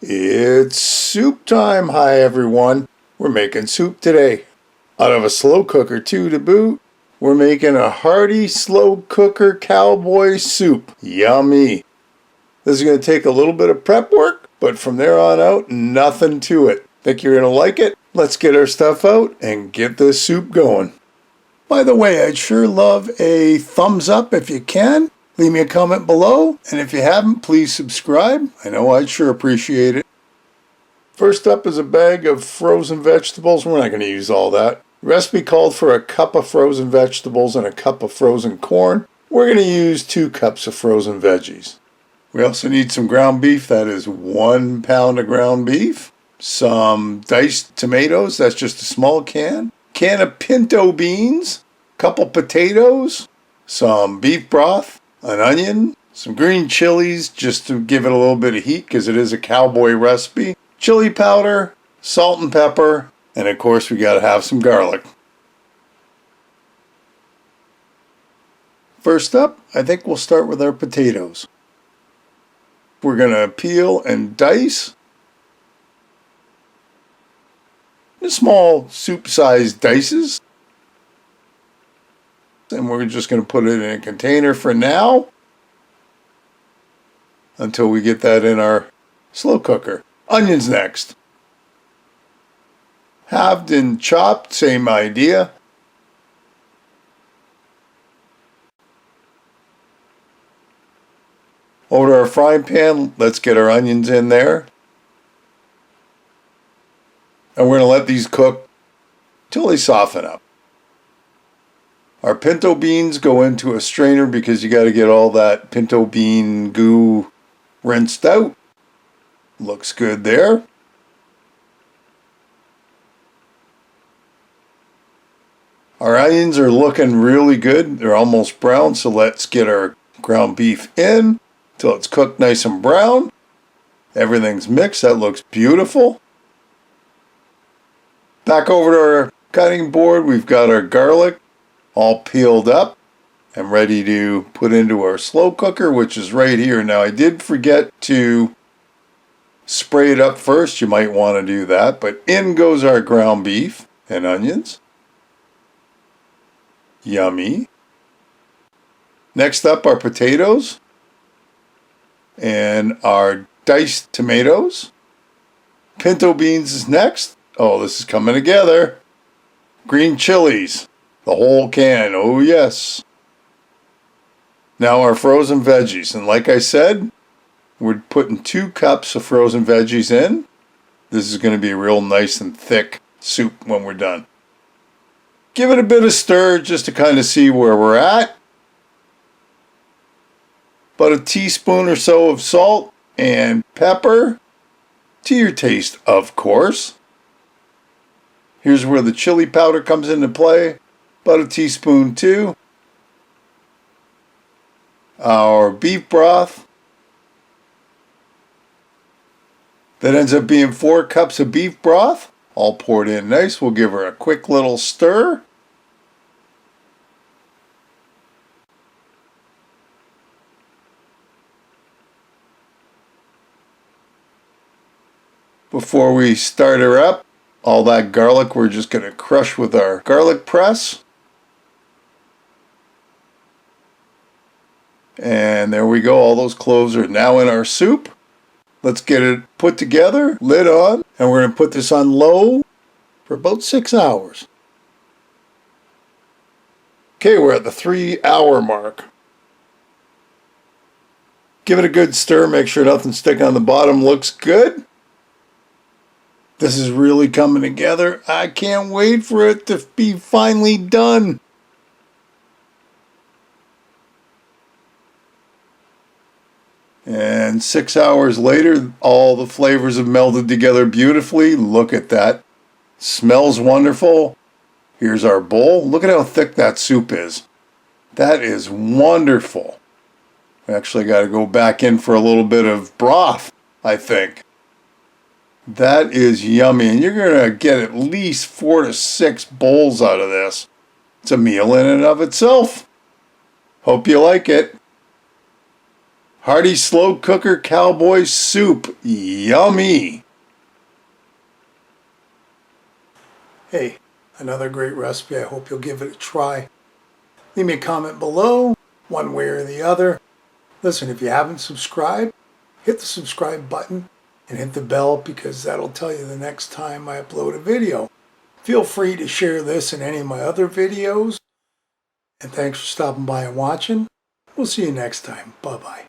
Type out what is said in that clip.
It's soup time. Hi everyone. We're making soup today. Out of a slow cooker too to boot. We're making a hearty slow cooker cowboy soup. Yummy. This is going to take a little bit of prep work, but from there on out, nothing to it. Think you're going to like it? Let's get our stuff out and get this soup going. By the way, I'd sure love a thumbs up if you can. Leave me a comment below, and if you haven't, please subscribe. I know I'd sure appreciate it. First up is a bag of frozen vegetables. We're not going to use all that. The recipe called for a cup of frozen vegetables and a cup of frozen corn. We're going to use 2 cups of frozen veggies. We also need some ground beef. That is 1 pound of ground beef. Some diced tomatoes. That's just a small can. Can of pinto beans. Couple potatoes. Some beef broth. An onion, some green chilies just to give it a little bit of heat because it is a cowboy recipe, chili powder, salt and pepper, and of course we got to have some garlic. First up, I think we'll start with our potatoes. We're going to peel and dice in small soup-sized dices. And we're just going to put it in a container for now until we get that in our slow cooker. Onions next. Halved and chopped, same idea. Over to our frying pan, let's get our onions in there. And we're going to let these cook till they soften up. Our pinto beans go into a strainer because you got to get all that pinto bean goo rinsed out. Looks good there. Our onions are looking really good. They're almost brown, so let's get our ground beef in till it's cooked nice and brown. Everything's mixed. That looks beautiful. Back over to our cutting board, we've got our garlic all peeled up and ready to put into our slow cooker, which is right here. Now I did forget to spray it up first. You might want to do that, but in goes our ground beef and onions. Yummy. Next up, our potatoes and our diced tomatoes. Pinto beans is next. Oh, this is coming together. Green chilies. The whole can, oh yes. Now our frozen veggies, and like I said, we're putting 2 cups of frozen veggies in. This is going to be a real nice and thick soup when we're done. Give it a bit of stir just to kind of see where we're at. About a teaspoon or so of salt and pepper, to your taste, of course. Here's where the chili powder comes into play. About a teaspoon too. Our beef broth. That ends up being 4 cups of beef broth. All poured in nice. We'll give her a quick little stir. Before we start her up, all that garlic we're just going to crush with our garlic press. And there we go, all those cloves are now in our soup. Let's get it put together, lid on, and we're going to put this on low for about 6 hours. Okay, we're at the 3-hour mark. Give it a good stir, make sure nothing's sticking on the bottom, looks good. This is really coming together. I can't wait for it to be finally done. And 6 hours later, all the flavors have melded together beautifully. Look at that. Smells wonderful. Here's our bowl. Look at how thick that soup is. That is wonderful. We actually got to go back in for a little bit of broth, I think. That is yummy. And you're going to get at least 4 to 6 bowls out of this. It's a meal in and of itself. Hope you like it. Hearty slow cooker Cowboy soup. Yummy! Hey, another great recipe. I hope you'll give it a try. Leave me a comment below, one way or the other. Listen, if you haven't subscribed, hit the subscribe button and hit the bell because that'll tell you the next time I upload a video. Feel free to share this and any of my other videos. And thanks for stopping by and watching. We'll see you next time. Bye-bye.